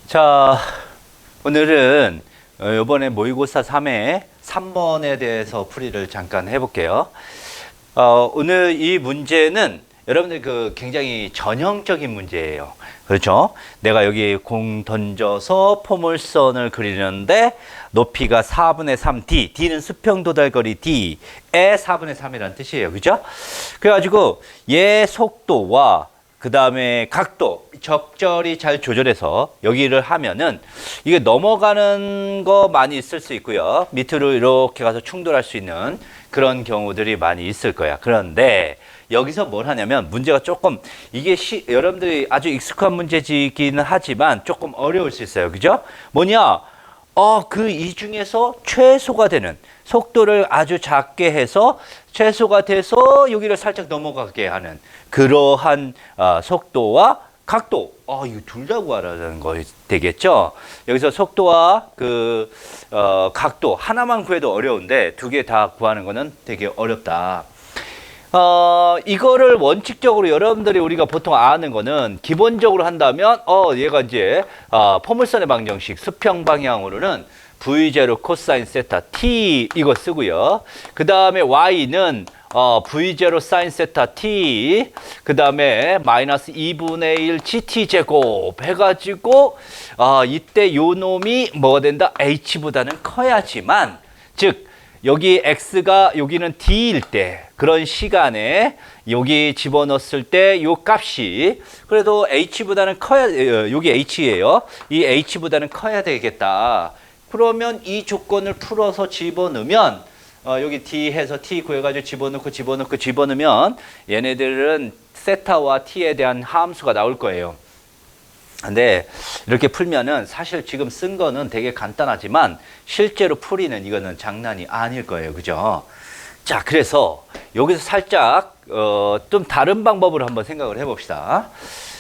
자, 오늘은 이번에 모의고사 3회 3번에 대해서 풀이를 잠깐 해볼게요. 오늘 이 문제는 여러분들 굉장히 전형적인 문제예요. 그렇죠? 내가 여기 공 던져서 포물선을 그리는데 높이가 4분의 3D, D는 수평 도달거리 D의 4분의 3이라는 뜻이에요. 그죠? 그래가지고 얘 속도와 그 다음에 각도 적절히 잘 조절해서 여기를 하면은 이게 넘어가는 거 많이 있을 수 있고요. 밑으로 이렇게 가서 충돌할 수 있는 그런 경우들이 많이 있을 거야. 그런데 여기서 뭘 하냐면 문제가 조금 이게 여러분들이 아주 익숙한 문제지기는 하지만 조금 어려울 수 있어요. 그죠? 뭐냐? 이 중에서 최소가 되는 속도를 아주 작게 해서 최소가 돼서 여기를 살짝 넘어가게 하는 그러한 속도와 각도. 이거 둘 다 구하라는 거 되겠죠? 여기서 속도와 각도 하나만 구해도 어려운데 두 개 다 구하는 거는 되게 어렵다. 이거를 원칙적으로 여러분들이 우리가 보통 아는 거는 기본적으로 한다면 얘가 이제 포물선의 방정식 수평 방향으로는 V0 코사인 세타 T 이거 쓰고요. 그 다음에 Y는 V0 사인 세타 T 그 다음에 마이너스 2분의 1 GT 제곱 해가지고 이때 요 놈이 뭐가 된다? H보다는 커야지만 즉 여기 X가 여기는 D일 때 그런 시간에 여기 집어넣었을 때 요 값이 그래도 H보다는 커야 여기 H예요. 이 H보다는 커야 되겠다. 그러면 이 조건을 풀어서 집어넣으면 여기 D 해서 T 구해가지고 집어넣으면 얘네들은 세타와 T에 대한 함수가 나올 거예요. 근데 이렇게 풀면은 사실 지금 쓴 거는 되게 간단하지만 실제로 풀이는 이거는 장난이 아닐 거예요. 그죠? 자, 그래서 여기서 살짝 좀 다른 방법으로 한번 생각을 해봅시다.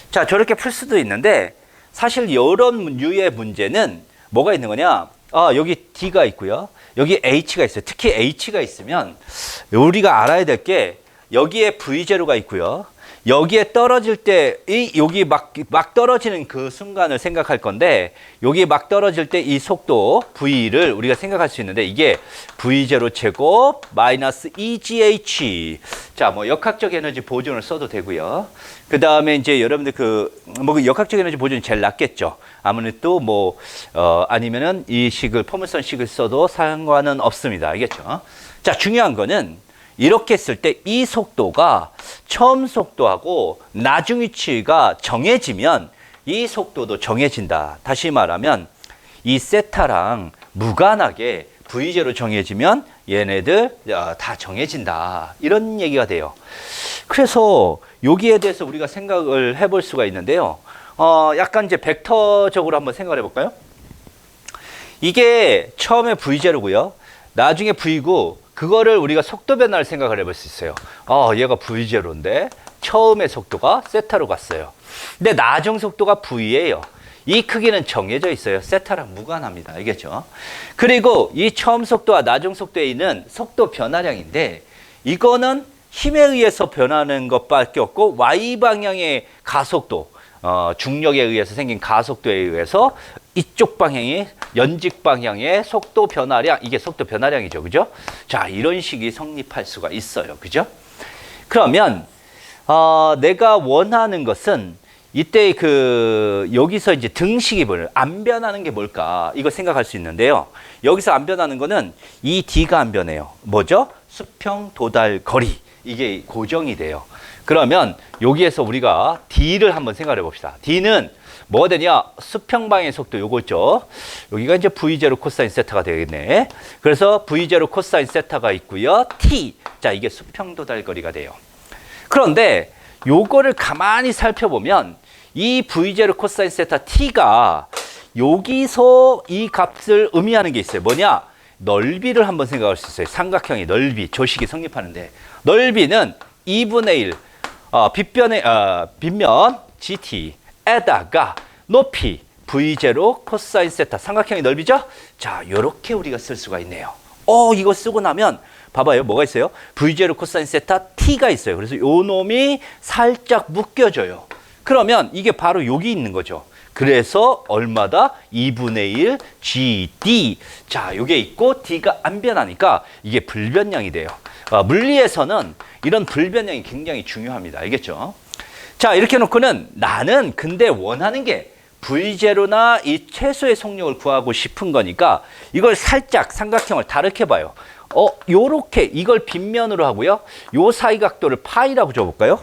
자, 저렇게 풀 수도 있는데 사실 이런 류의 문제는 뭐가 있는 거냐? 여기 D가 있고요. 여기 H가 있어요. 특히 H가 있으면 우리가 알아야 될 게 여기에 V0가 있고요. 여기에 떨어질 때 여기 막 떨어지는 그 순간을 생각할 건데 여기 막 떨어질 때 이 속도 V를 우리가 생각할 수 있는데 이게 V0 제곱 마이너스 EGH. 자, 뭐 역학적 에너지 보존을 써도 되고요. 그 다음에 이제 여러분들 역학적 에너지 보존이 제일 낫겠죠. 아무래도 아니면은 이 식을 포물선 식을 써도 상관은 없습니다. 알겠죠? 자, 중요한 거는 이렇게 했을 때 이 속도가 처음 속도하고 나중 위치가 정해지면 이 속도도 정해진다. 다시 말하면 이 세타랑 무관하게 V0로 정해지면 얘네들 다 정해진다. 이런 얘기가 돼요. 그래서 여기에 대해서 우리가 생각을 해볼 수가 있는데요. 약간 이제 벡터적으로 한번 생각을 해볼까요? 이게 처음에 V0고요. 나중에 V고 그거를 우리가 속도 변화를 생각을 해볼 수 있어요. 얘가 V0인데 처음에 속도가 세타로 갔어요. 근데 나중 속도가 V예요. 이 크기는 정해져 있어요. 세타랑 무관합니다. 알겠죠? 그리고 이 처음 속도와 나중 속도에 있는 속도 변화량인데 이거는 힘에 의해서 변하는 것밖에 없고 Y 방향의 가속도, 중력에 의해서 생긴 가속도에 의해서 이쪽 방향이 연직 방향의 속도 변화량, 이게 속도 변화량이죠. 그죠? 자, 이런 식이 성립할 수가 있어요. 그죠? 그러면 내가 원하는 것은 이때 여기서 이제 등식이 안 변하는 게 뭘까? 이거 생각할 수 있는데요. 여기서 안 변하는 거는 이 D가 안 변해요. 뭐죠? 수평 도달 거리. 이게 고정이 돼요. 그러면 여기에서 우리가 D를 한번 생각해 봅시다. D는 뭐가 되냐? 수평방의 속도 요거 있죠. 여기가 이제 V0 코사인 세타가 되겠네. 그래서 V0 코사인 세타가 있고요. T. 자, 이게 수평 도달 거리가 돼요. 그런데 요거를 가만히 살펴보면 이 V0 코사인 세타 T가 여기서 이 값을 의미하는 게 있어요. 뭐냐? 넓이를 한번 생각할 수 있어요. 삼각형의 넓이, 조식이 성립하는데 넓이는 2분의 1 빗면 GT에다가 높이 V0 코사인 세타 삼각형의 넓이죠? 자, 요렇게 우리가 쓸 수가 있네요. 이거 쓰고 나면 봐봐요. 뭐가 있어요? V0 코사인 세타 T가 있어요. 그래서 요 놈이 살짝 묶여져요. 그러면 이게 바로 여기 있는 거죠. 그래서 얼마다? 2분의 1 GD. 자, 요게 있고 D가 안 변하니까 이게 불변량이 돼요. 물리에서는 이런 불변량이 굉장히 중요합니다. 알겠죠? 자, 이렇게 놓고는 나는 근데 원하는 게 V0나 이 최소의 속력을 구하고 싶은 거니까 이걸 살짝 삼각형을 다르게 봐요. 요렇게 이걸 빗면으로 하고요. 요 사이각도를 파이라고 줘볼까요?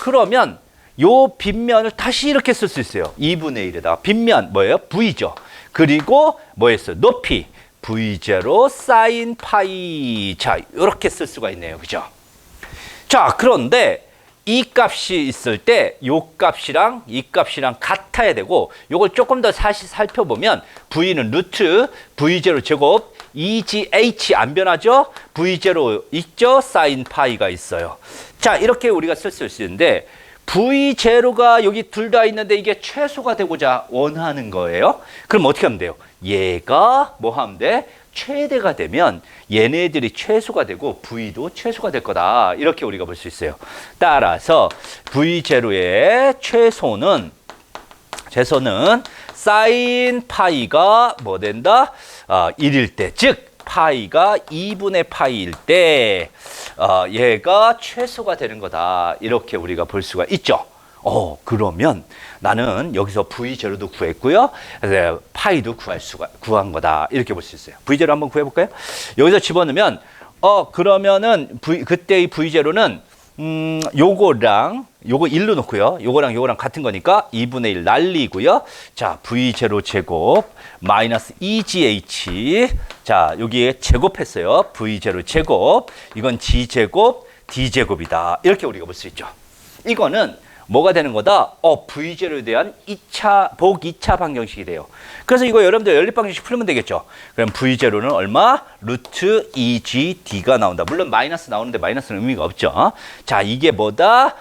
그러면 요 빗면을 다시 이렇게 쓸 수 있어요. 2분의 1에다가 빗면 뭐예요? V죠. 그리고 뭐였어요? 높이 V0 사인 파이. 자, 이렇게 쓸 수가 있네요. 그죠? 자, 그런데 이 값이 있을 때 요 값이랑 이 값이랑 같아야 되고 요걸 조금 더 다시 살펴보면 V는 루트 V0 제곱 EGH 안 변하죠? V0 있죠? 사인 파이가 있어요. 자, 이렇게 우리가 쓸 수 있는데 V0가 여기 둘 다 있는데 이게 최소가 되고자 원하는 거예요. 그럼 어떻게 하면 돼요? 얘가 뭐 하면 돼? 최대가 되면 얘네들이 최소가 되고 V도 최소가 될 거다. 이렇게 우리가 볼 수 있어요. 따라서 V0의 최소는 사인 파이가 뭐 된다? 1일 때, 즉 파이가 2분의 파이일 때 얘가 최소가 되는 거다. 이렇게 우리가 볼 수가 있죠. 그러면 나는 여기서 V0도 구했고요. 파이도 구한 거다. 이렇게 볼 수 있어요. V0 한번 구해볼까요? 여기서 집어넣으면, 그러면은 그때의 V0는, 요거랑, 요거 1로 놓고요. 요거랑 같은 거니까 2분의 1 날리고요. 자, V0 제곱, 마이너스 EGH. 자, 여기에 제곱했어요. V0 제곱. 이건 G제곱, D제곱이다. 이렇게 우리가 볼 수 있죠. 이거는 뭐가 되는 거다? V0에 대한 복 2차 방정식이 돼요. 그래서 이거 여러분들 연립 방정식 풀면 되겠죠. 그럼 V0는 얼마? 루트 EGD가 나온다. 물론 마이너스 나오는데 마이너스는 의미가 없죠. 자, 이게 뭐다?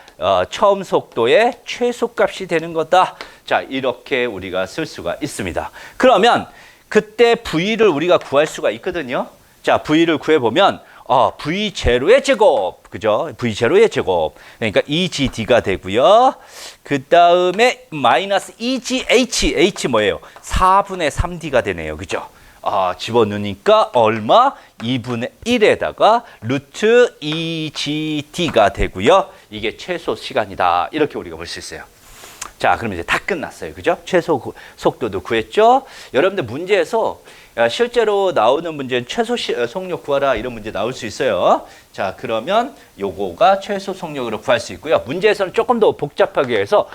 처음 속도의 최소값이 되는 거다. 자, 이렇게 우리가 쓸 수가 있습니다. 그러면 그때 V를 우리가 구할 수가 있거든요. 자, V를 구해보면 V0의 제곱, 그죠? V0의 제곱. 그러니까 EGD가 되고요. 그 다음에 마이너스 EGH, H 뭐예요? 4분의 3D가 되네요. 그죠? 집어넣으니까 얼마? 2분의 1에다가 루트 EGD가 되고요. 이게 최소 시간이다. 이렇게 우리가 볼 수 있어요. 자, 그럼 이제 다 끝났어요. 그죠? 최소 속도도 구했죠? 여러분들 문제에서 실제로 나오는 문제는 최소 속력 구하라 이런 문제 나올 수 있어요. 자, 그러면 요거가 최소 속력으로 구할 수 있고요. 문제에서는 조금 더 복잡하게 해서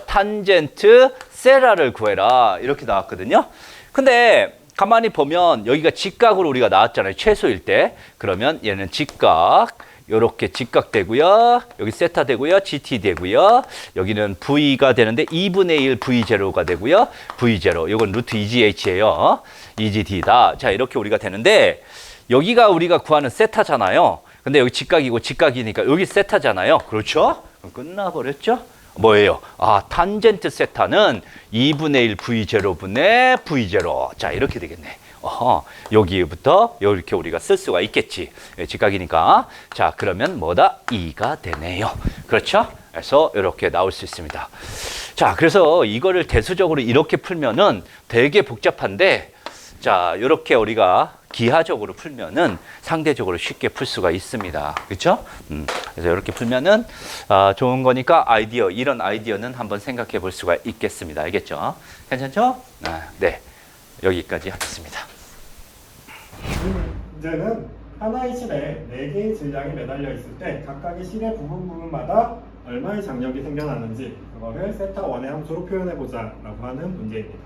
탄젠트 세라를 구해라 이렇게 나왔거든요. 근데 가만히 보면 여기가 직각으로 우리가 나왔잖아요. 최소일 때. 그러면 얘는 직각. 요렇게 직각 되고요. 여기 세타 되고요. GT 되고요. 여기는 V가 되는데 2분의 1 V0가 되고요. V0. 요건 루트 EGH예요. EGD다. 자, 이렇게 우리가 되는데 여기가 우리가 구하는 세타잖아요. 근데 여기 직각이고 직각이니까 여기 세타잖아요. 그렇죠? 그럼 끝나버렸죠? 뭐예요? 탄젠트 세타는 2분의 1 V0분의 V0. 자, 이렇게 되겠네. 여기부터 이렇게 우리가 쓸 수가 있겠지. 직각이니까. 자, 그러면 뭐다? 2가 되네요. 그렇죠? 그래서 이렇게 나올 수 있습니다. 자, 그래서 이거를 대수적으로 이렇게 풀면은 되게 복잡한데, 자, 이렇게 우리가 기하적으로 풀면은 상대적으로 쉽게 풀 수가 있습니다. 그렇죠? 그래서 이렇게 풀면은 좋은 거니까 이런 아이디어는 한번 생각해 볼 수가 있겠습니다. 알겠죠? 괜찮죠? 네. 여기까지 하겠습니다. 문제는 하나의 실에 4개의 질량이 매달려 있을 때 각각의 실의 부분마다 얼마의 장력이 생겨나는지 그거를 세타1의 함수로 표현해보자 라고 하는 문제입니다.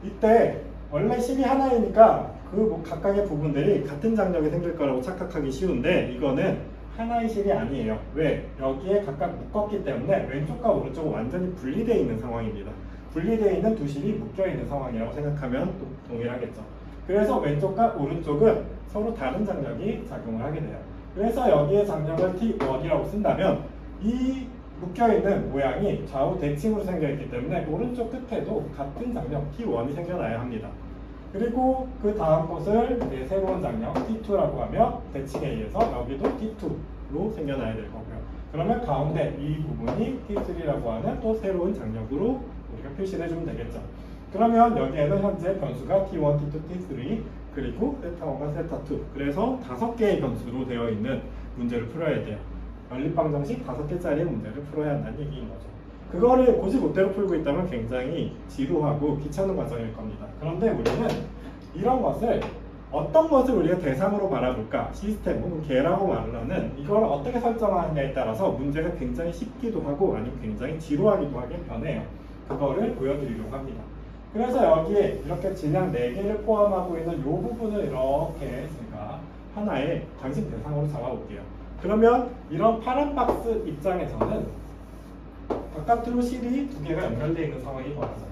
이때 원래 실이 하나이니까 그 각각의 부분들이 같은 장력이 생길 거라고 착각하기 쉬운데 이거는 하나의 실이 아니에요. 왜? 여기에 각각 묶었기 때문에 왼쪽과 오른쪽은 완전히 분리되어 있는 상황입니다. 분리되어 있는 두 실이 묶여 있는 상황이라고 생각하면 동일하겠죠. 그래서 왼쪽과 오른쪽은 서로 다른 장력이 작용을 하게 돼요. 그래서 여기에 장력을 T1이라고 쓴다면 이 묶여있는 모양이 좌우 대칭으로 생겨있기 때문에 오른쪽 끝에도 같은 장력 T1이 생겨나야 합니다. 그리고 그 다음 곳을 이제 새로운 장력 T2라고 하며 대칭에 의해서 여기도 T2로 생겨나야 될 거고요. 그러면 가운데 이 부분이 T3라고 하는 또 새로운 장력으로 우리가 표시를 해주면 되겠죠. 그러면 여기에는 현재 변수가 T1, T2, T3 그리고 세타1과 세타2 그래서 5개의 변수로 되어 있는 문제를 풀어야 돼요. 연립방정식 5개짜리 문제를 풀어야 한다는 얘기인 거죠. 그거를 고지못대로 풀고 있다면 굉장히 지루하고 귀찮은 과정일 겁니다. 그런데 우리는 이런 것을 어떤 것을 우리가 대상으로 바라볼까 시스템 혹은 개라고 말을 하는 이걸 어떻게 설정하느냐에 따라서 문제가 굉장히 쉽기도 하고 아니면 굉장히 지루하기도 하게 변해요. 그거를 보여드리려고 합니다. 그래서 여기에 이렇게 질량 4개를 포함하고 있는 이 부분을 이렇게 제가 하나의 당신 대상으로 잡아볼게요. 그러면 이런 파란 박스 입장에서는 바깥으로 실이 2개가 연결되어 있는 상황이 벌어져요.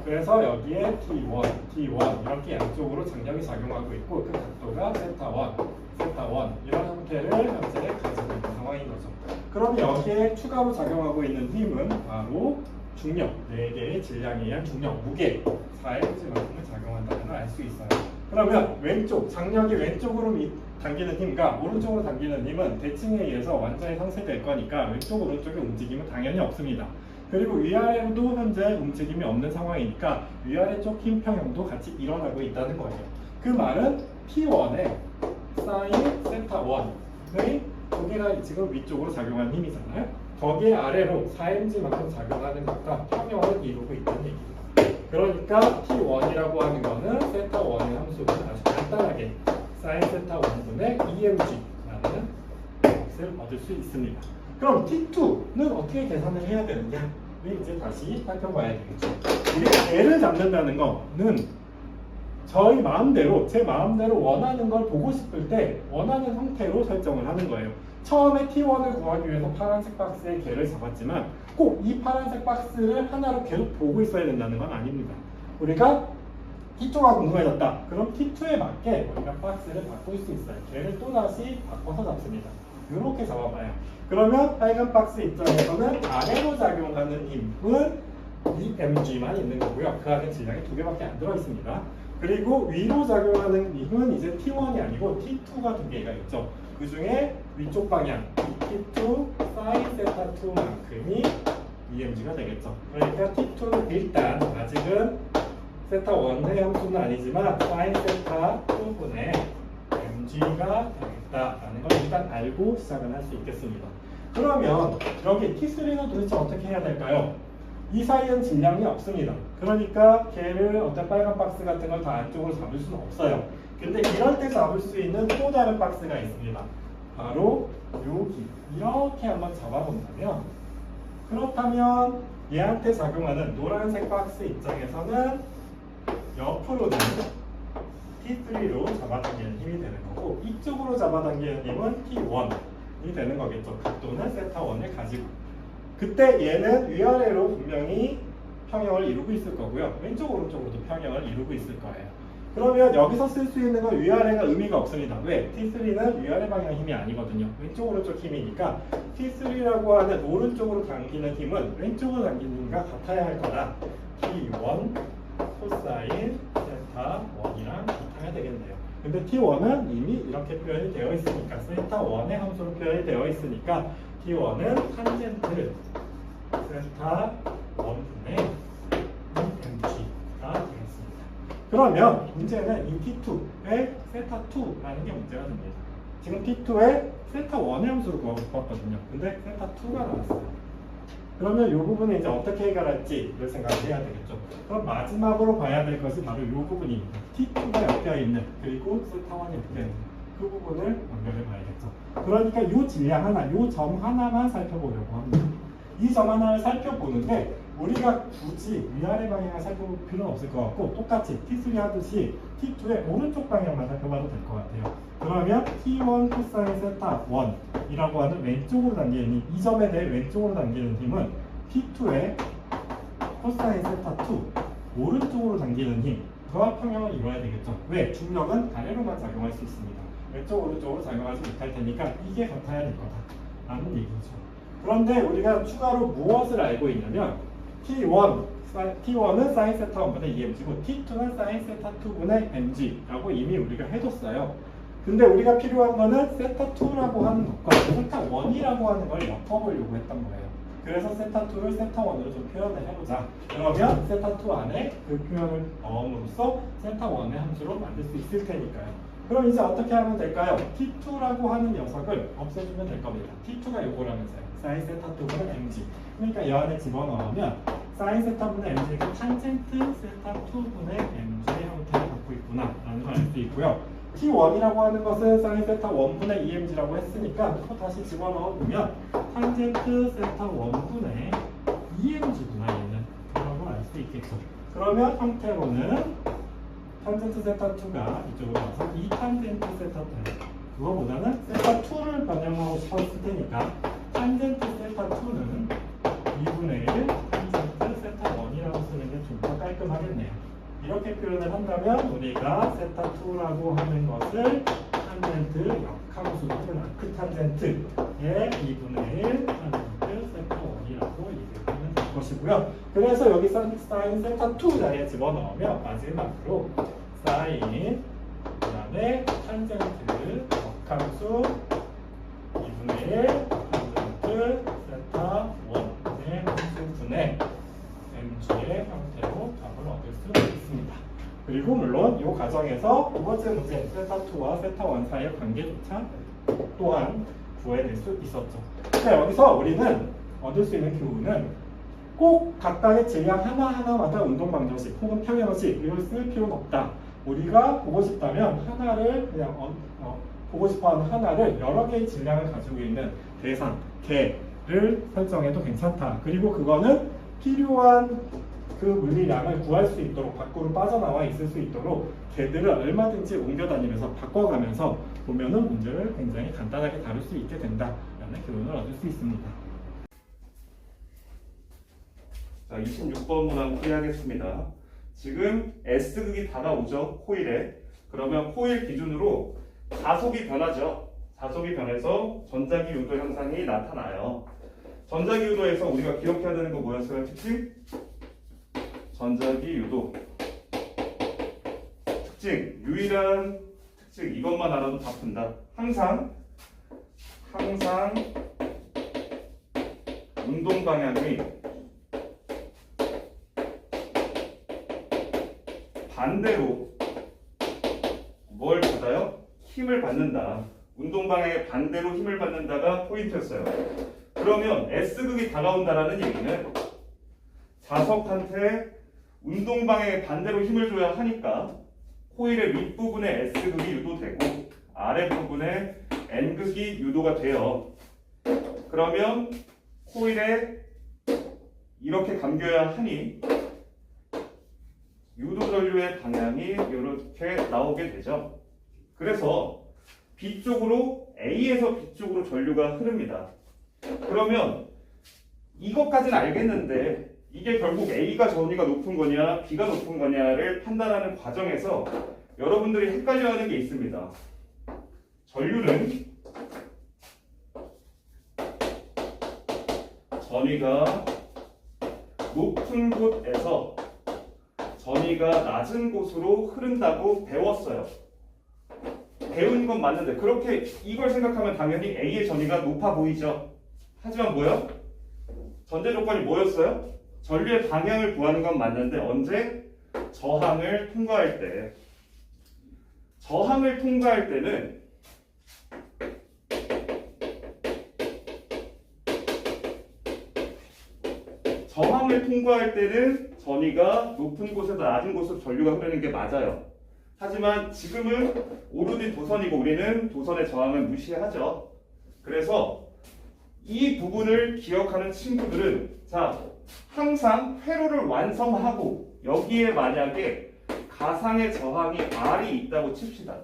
그래서 여기에 T1, T1 이렇게 양쪽으로 장력이 작용하고 있고 그 각도가 세타1, 세타1 이런 형태를 현재 가지고 있는 상황인 거죠. 그럼 여기에 추가로 작용하고 있는 힘은 바로 중력, 4개의 질량에 의한 중력, 무게, 4Mg만큼을 작용한다는 걸 알 수 있어요. 그러면 왼쪽, 장력이 왼쪽으로 당기는 힘과 오른쪽으로 당기는 힘은 대칭에 의해서 완전히 상쇄될 거니까 왼쪽, 오른쪽의 움직임은 당연히 없습니다. 그리고 위아래로도 현재 움직임이 없는 상황이니까 위아래 쪽 힘 평형도 같이 일어나고 있다는 거예요. 그 말은 T1에 사인 세타1의 거기가 지금 위쪽으로 작용하는 힘이잖아요. 거기에 아래로 4mg만큼 작용하는 것과 평형을 이루고 있다는 얘기입니다. 그러니까 T1이라고 하는 거는 세타1의 함수를 아주 간단하게 사인 세타1분의 2mg라는 값을 얻을 수 있습니다. 그럼 T2는 어떻게 계산을 해야 되느냐? 이제 다시 살펴봐야 되겠죠. 우리가 개를 잡는다는 거는 저희 마음대로, 제 마음대로 원하는 걸 보고 싶을 때 원하는 형태로 설정을 하는 거예요. 처음에 T1을 구하기 위해서 파란색 박스에 개를 잡았지만 꼭 이 파란색 박스를 하나로 계속 보고 있어야 된다는 건 아닙니다. 우리가 T2가 궁금해졌다. 그럼 T2에 맞게 우리가 박스를 바꿀 수 있어요. 개를 또다시 바꿔서 잡습니다. 이렇게 잡아봐요. 그러면 빨간 박스 입장에서는 아래로 작용하는 힘은 EMG만 있는 거고요. 그 안에 질량이 2개밖에 안 들어있습니다. 그리고 위로 작용하는 힘은 이제 T1이 아니고 T2가 2개가 있죠. 그 중에 위쪽 방향 T2 사인 세타2만큼이 EMG가 되겠죠. 그러니까 T2는 일단 아직은 세타1의 함수는 아니지만 사인 세타2분의 MG가 되겠다라는 걸 일단 알고 시작을 할 수 있겠습니다. 그러면 여기 T3는 도대체 어떻게 해야 될까요? 이 사이엔 질량이 없습니다. 그러니까 걔를 어떤 빨간 박스 같은 걸 다 안쪽으로 잡을 수는 없어요. 근데 이럴 때 잡을 수 있는 또 다른 박스가 있습니다. 바로 여기 이렇게 한번 잡아본다면 그렇다면 얘한테 작용하는 노란색 박스 입장에서는 옆으로는 T3로 잡아당기는 힘이 되는 거고 이쪽으로 잡아당기는 힘은 T1이 되는 거겠죠. 각도는 세타1을 가지고 그때 얘는 위아래로 분명히 평형을 이루고 있을 거고요. 왼쪽 오른쪽으로도 평형을 이루고 있을 거예요. 그러면 여기서 쓸 수 있는 건 위아래가 의미가 없습니다. 왜? T3는 위아래 방향 힘이 아니거든요. 왼쪽 오른쪽 힘이니까 T3라고 하는 오른쪽으로 당기는 힘은 왼쪽으로 당기는 힘과 같아야 할 거라 T1 코사인 세타1이랑 같아야 되겠네요. 근데 T1은 이미 이렇게 표현이 되어 있으니까 세타1의 함수로 표현이 되어 있으니까 T1은 탄젠트 세타1분의 EMG가 되겠습니다. 그러면 문제는 이 T2의 세타2라는 게 문제가 됩니다. 지금 T2의 세타1의 함수를 구했거든요. 근데 세타2가 나왔어요. 그러면 이 부분을 이제 어떻게 해결할지를 생각해야 되겠죠. 그럼 마지막으로 봐야 될 것이 바로 이 부분입니다. T2가 엮여 있는 그리고 세타1이 엮여 있는 그 부분을 연결해 봐야겠죠. 그러니까 이 질량 하나, 이 점 하나만 살펴보려고 합니다. 이 점 하나를 살펴보는데 우리가 굳이 위아래 방향을 살펴볼 필요는 없을 것 같고 똑같이 T3 하듯이 T2의 오른쪽 방향만 살펴봐도 될 것 같아요. 그러면 T1 코사인 세타 1이라고 하는 왼쪽으로 당기는 힘, 이 점에 대해 왼쪽으로 당기는 힘은 T2의 코사인 세타 2 오른쪽으로 당기는 힘, 그와 평형을 이루어야 되겠죠. 왜? 중력은 아래로만 작용할 수 있습니다. 왼쪽 오른쪽으로 작용하지 못할 테니까 이게 같아야 될 거다 라는 얘기죠. 그런데 우리가 추가로 무엇을 알고 있냐면 T1은 사인 세타 1분의 2mg고 T2는 사인 세타 2분의 mg라고 이미 우리가 해뒀어요. 근데 우리가 필요한 거는 세타 2라고 하는 것과 세타 1이라고 하는 걸 엮어보려고 했던 거예요. 그래서 세타 2를 세타 1으로 좀 표현을 해보자. 그러면 세타 2 안에 그 표현을 넣음으로써 세타 1의 함수로 만들 수 있을 테니까요. 그럼 이제 어떻게 하면 될까요? T2라고 하는 녀석을 없애주면 될 겁니다. T2가 요거라면서요. 사인 세타 2분의 mg. 그러니까 이 안에 집어넣으면 사인 세타분의 mg가 탄젠트 세타 2분의 mg의 형태를 갖고 있구나 라는 걸 알 수 있고요. T1이라고 하는 것은 사인 세타 1분의 2mg라고 했으니까 또 다시 집어넣어보면 탄젠트 세타 1분의 2mg구나 얘는 라고 알 수 있겠죠. 그러면 형태로는 탄젠트 세타 2가 이쪽으로 와서 2탄젠트 세타 2 그거보다는 세타 2를 변형하고 싶었을 테니까 탄젠트 세타 2는 2분의 1 탄젠트 세타 1이라고 쓰는 게 좀 더 깔끔하겠네요. 이렇게 표현을 한다면 우리가 세타 2라고 하는 것을 탄젠트 역함수 또는 아크탄젠트의 2분의 1 탄젠트 세타 1이라고 얘기하면 될 것이고요. 그래서 여기 사인 세타 2 자리에 집어넣으면 마지막으로 사인 그 다음에 탄젠트 역함수 2분의 1 탄젠트 세타 1의 함수분의 mg의 형태로 답을 얻을 수 있습니다. 그리고 물론 이 과정에서 두 번째 문제 세타 2와 세타 1 사이의 관계조차 또한 구해낼 수 있었죠. 자, 여기서 우리는 얻을 수 있는 교훈은 꼭 각각의 질량 하나하나마다 운동방정식 혹은 평형식 이걸 쓸 필요는 없다. 우리가 보고 싶다면 하나를 그냥 보고 싶어하는 하나를 여러 개의 질량을 가지고 있는 대상, 개를 설정해도 괜찮다. 그리고 그거는 필요한 그 물리량을 구할 수 있도록 밖으로 빠져나와 있을 수 있도록 개들을 얼마든지 옮겨 다니면서 바꿔가면서 보면은 문제를 굉장히 간단하게 다룰 수 있게 된다라는 교훈을 얻을 수 있습니다. 자, 26번 문항 풀이하겠습니다. 지금 S극이 다가오죠, 코일에. 그러면 코일 기준으로 자속이 변하죠. 자속이 변해서 전자기 유도 현상이 나타나요. 전자기 유도에서 우리가 기억해야 되는 거 뭐였어요, 특징? 전자기 유도 특징, 유일한 특징, 이것만 알아도 다 푼다. 항상 운동 방향이 반대로 뭘 받아요? 힘을 받는다. 운동 방향의 반대로 힘을 받는다가 포인트였어요. 그러면 S극이 다가온다라는 얘기는 자석한테 운동 방향의 반대로 힘을 줘야 하니까 코일의 윗부분에 S극이 유도되고 아랫부분에 N극이 유도가 돼요. 그러면 코일에 이렇게 감겨야 하니 유도 전류의 방향이 이렇게 나오게 되죠. 그래서 B쪽으로 A에서 B쪽으로 전류가 흐릅니다. 그러면 이것까지는 알겠는데 이게 결국 A가 전위가 높은 거냐 B가 높은 거냐를 판단하는 과정에서 여러분들이 헷갈려하는 게 있습니다. 전류는 전위가 높은 곳에서 전위가 낮은 곳으로 흐른다고 배웠어요. 배운 건 맞는데 그렇게 이걸 생각하면 당연히 A의 전위가 높아 보이죠. 하지만 뭐요? 전제 조건이 뭐였어요? 전류의 방향을 구하는 건 맞는데 언제? 저항을 통과할 때. 저항을 통과할 때는 전위가 높은 곳에서 낮은 곳으로 전류가 흐르는 게 맞아요. 하지만 지금은 오른이 도선이고 우리는 도선의 저항을 무시하죠. 그래서 이 부분을 기억하는 친구들은 자, 항상 회로를 완성하고 여기에 만약에 가상의 저항이 R이 있다고 칩시다.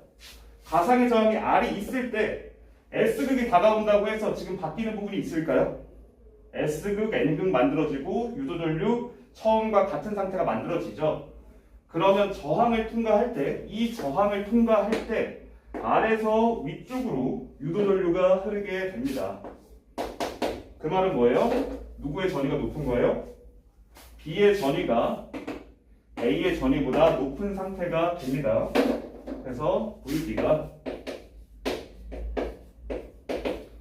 가상의 저항이 R이 있을 때 S극이 다가온다고 해서 지금 바뀌는 부분이 있을까요? S극, N극 만들어지고 유도전류 처음과 같은 상태가 만들어지죠. 그러면 저항을 통과할 때, 이 저항을 통과할 때 R에서 위쪽으로 유도전류가 흐르게 됩니다. 그 말은 뭐예요? 누구의 전위가 높은 거예요? B의 전위가 A의 전위보다 높은 상태가 됩니다. 그래서 VB가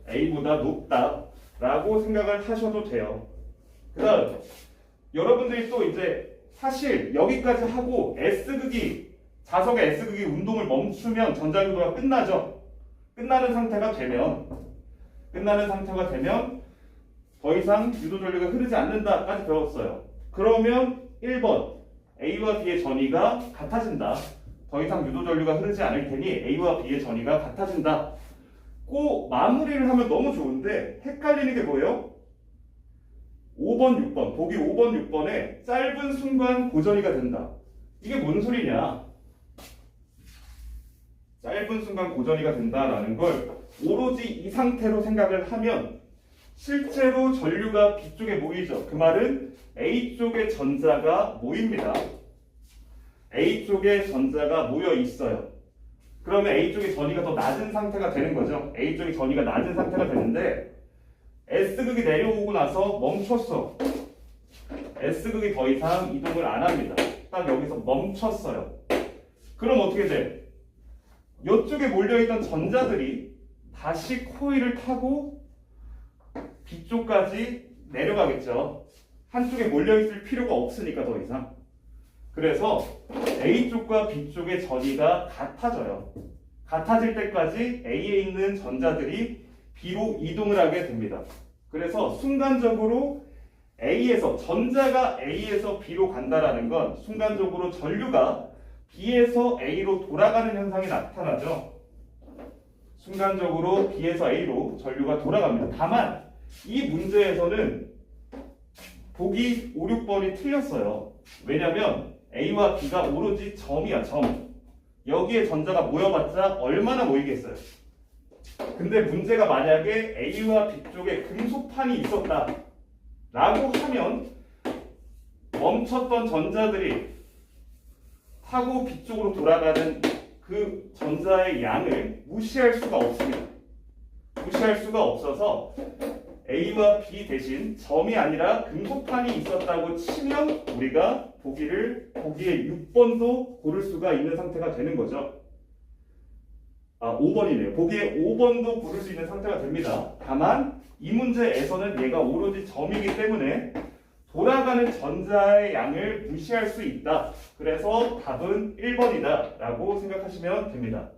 A보다 높다라고 생각을 하셔도 돼요. 그 다음 여러분들이 또 이제 사실 여기까지 하고 S극이 자석의 S극이 운동을 멈추면 전자유도가 끝나죠. 끝나는 상태가 되면 더 이상 유도전류가 흐르지 않는다까지 배웠어요. 그러면 1번 A와 B의 전위가 같아진다. 더 이상 유도전류가 흐르지 않을 테니 A와 B의 전위가 같아진다. 꼭 마무리를 하면 너무 좋은데 헷갈리는 게 뭐예요? 5번, 6번, 보기 5번, 6번에 짧은 순간 고전위가 된다. 이게 뭔 소리냐? 짧은 순간 고전위가 된다라는 걸 오로지 이 상태로 생각을 하면 실제로 전류가 B쪽에 모이죠. 그 말은 A쪽에 전자가 모입니다. A쪽에 전자가 모여 있어요. 그러면 A쪽의 전위가 더 낮은 상태가 되는 거죠. A쪽의 전위가 낮은 상태가 되는데 S극이 내려오고 나서 멈췄어. S극이 더 이상 이동을 안 합니다. 딱 여기서 멈췄어요. 그럼 어떻게 돼? 이쪽에 몰려있던 전자들이 다시 코일을 타고 B쪽까지 내려가겠죠. 한쪽에 몰려있을 필요가 없으니까 더 이상. 그래서 A쪽과 B쪽의 전위가 같아져요. 같아질 때까지 A에 있는 전자들이 B로 이동을 하게 됩니다. 그래서 순간적으로 전자가 A에서 B로 간다라는 건 순간적으로 전류가 B에서 A로 돌아가는 현상이 나타나죠. 순간적으로 B에서 A로 전류가 돌아갑니다. 다만 이 문제에서는 보기 5, 6번이 틀렸어요. 왜냐면 A와 B가 오로지 점이야, 점. 여기에 전자가 모여봤자 얼마나 모이겠어요. 근데 문제가 만약에 A와 B 쪽에 금속판이 있었다 라고 하면 멈췄던 전자들이 타고 B 쪽으로 돌아가는 그 전자의 양을 무시할 수가 없습니다. 무시할 수가 없어서 A와 B 대신 점이 아니라 금속판이 있었다고 치면 우리가 보기에 6번도 고를 수가 있는 상태가 되는 거죠. 5번이네요. 보기에 5번도 고를 수 있는 상태가 됩니다. 다만 이 문제에서는 얘가 오로지 점이기 때문에 돌아가는 전자의 양을 무시할 수 있다. 그래서 답은 1번이다 라고 생각하시면 됩니다.